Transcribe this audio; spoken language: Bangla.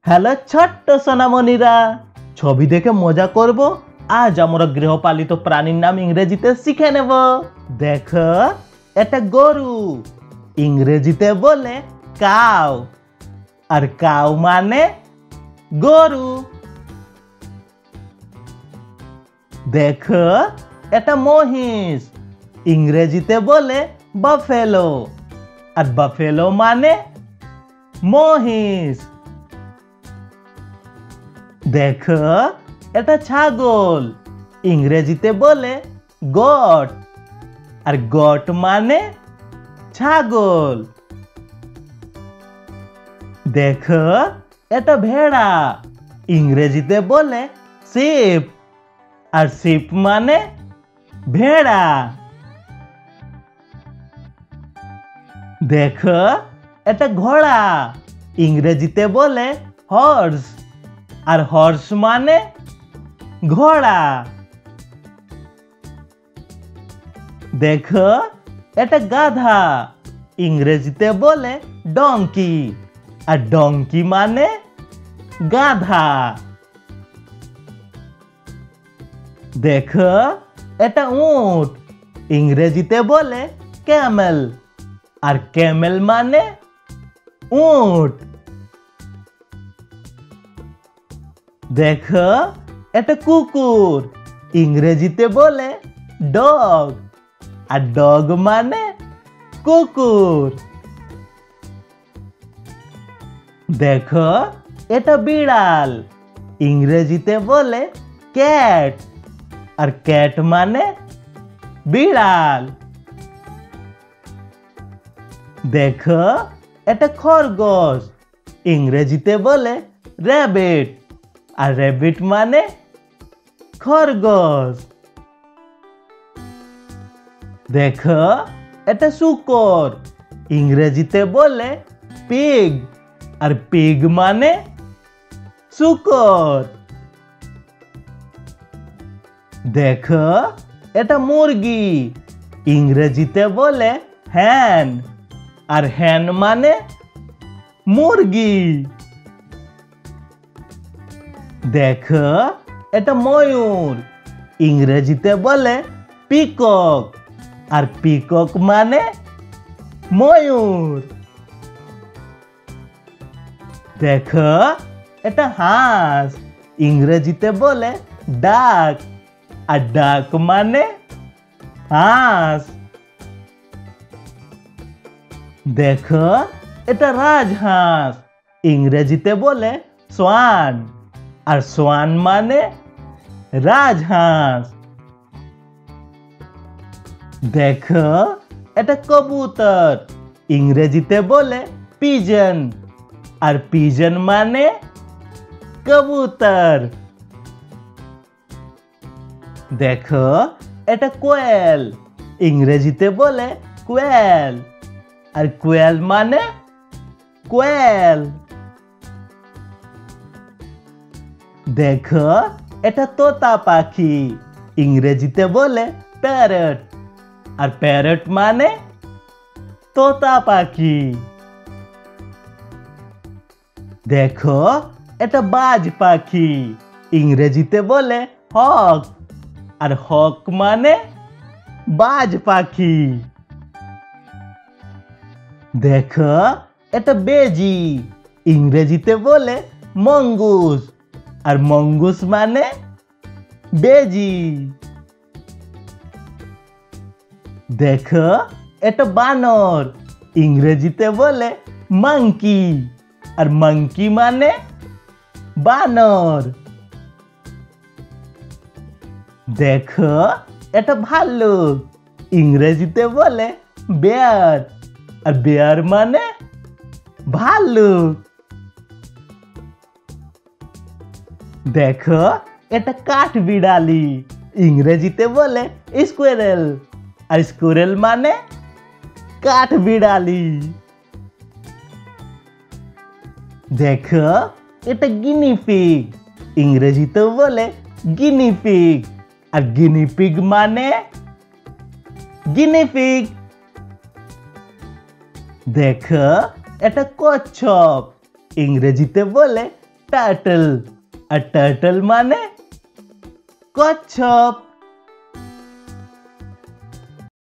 হ্যালো ছোট্ট সোনামণিরা, ছবি দেখে মজা করব। আজ আমরা গৃহপালিত প্রাণীর নাম ইংরেজিতে শিখে নেব। দেখো, এটা গরু, ইংরেজিতে বলে কাউ। আর কাউ মানে গরু। দেখো, এটা মহিষ, ইংরেজিতে বলে বাফেলো। আর বাফেলো মানে মহিষ। দেখো, এটা ছাগল, ইংরেজিতে বলে গট। আর গট মানে ছাগল। দেখো, এটা ভেড়া, ইংরেজিতে বলে শিপ। আর শিপ মানে ভেড়া। দেখো, এটা ঘোড়া, ইংরেজিতে বলে হর্স। আর হর্স মানে ঘোড়া। দেখো, এটা গাধা, ইংরেজিতে বলে ডঙ্কি। আর ডঙ্কি মানে গাধা। দেখো, এটা উট, ইংরেজিতে বলে ক্যামেল। আর ক্যামেল মানে উট। দেখো, এটা কুকুর, ইংরেজিতে বলে ডগ। আর ডগ মানে কুকুর। দেখো, এটা বিড়াল, ইংরেজিতে বলে ক্যাট। আর ক্যাট মানে বিড়াল। দেখো, এটা খরগোশ, ইংরেজিতে বলে র্যাবিট। আর র্যাবিট মানে খরগোশ। দেখো, এটা শূকর, ইংরেজিতে বলে পিগ। আর পিগ মানে শূকর। দেখো, এটা মুরগি, ইংরেজিতে বলে হ্যান। আর হ্যান মানে মুরগি। দেখো, এটা ময়ূর, ইংরেজিতে বলে পিকক। আর পিকক মানে ময়ূর। দেখো, এটা হাঁস, ইংরেজিতে বলে ডাক। আর ডাক মানে হাঁস। দেখো, এটা রাজহাঁস, ইংরেজিতে বলে সোয়ান। আর সোয়ান মানে রাজহাঁস। দেখো, এটা কবুতর, ইংরেজিতে বলে পিজন। আর পিজন মানে কবুতর। দেখো, এটা কোয়েল, ইংরেজিতে বলে কোয়েল। আর কোয়েল মানে কোয়েল। দেখো, এটা তোতা পাখি, ইংরেজিতে বলে প্যারট। আর প্যারট মানে তোতা পাখি। দেখো, এটা বাজ পাখি, ইংরেজিতে বলে হক। আর হক মানে বাজ পাখি। দেখো, এটা বেজি, ইংরেজিতে বলে মঙ্গুস। আর মঙ্গুস মানে বেজি। দেখো, এটা বানর, ইংরেজিতে বলে মাংকি। আর মাংকি মানে বানর। দেখো, এটা ভাল্লুক, ইংরেজিতে বলে বেয়ার। আর বেয়ার মানে ভাল্লুক। দেখো, এটা কাঠ বিড়ালি, ইংরেজিতে বলে স্কুইরেল। আর স্কুইরেল মানে কাঠ বিড়ালি। দেখো, এটা গিনিপিগ, ইংরেজিতে বলে গিনিপিগ। আর গিনিপিগ মানে গিনিপিগ। দেখো, এটা কচ্ছপ, ইংরেজিতে বলে টার্টল। আর টার্টল মানে কচ্ছপ।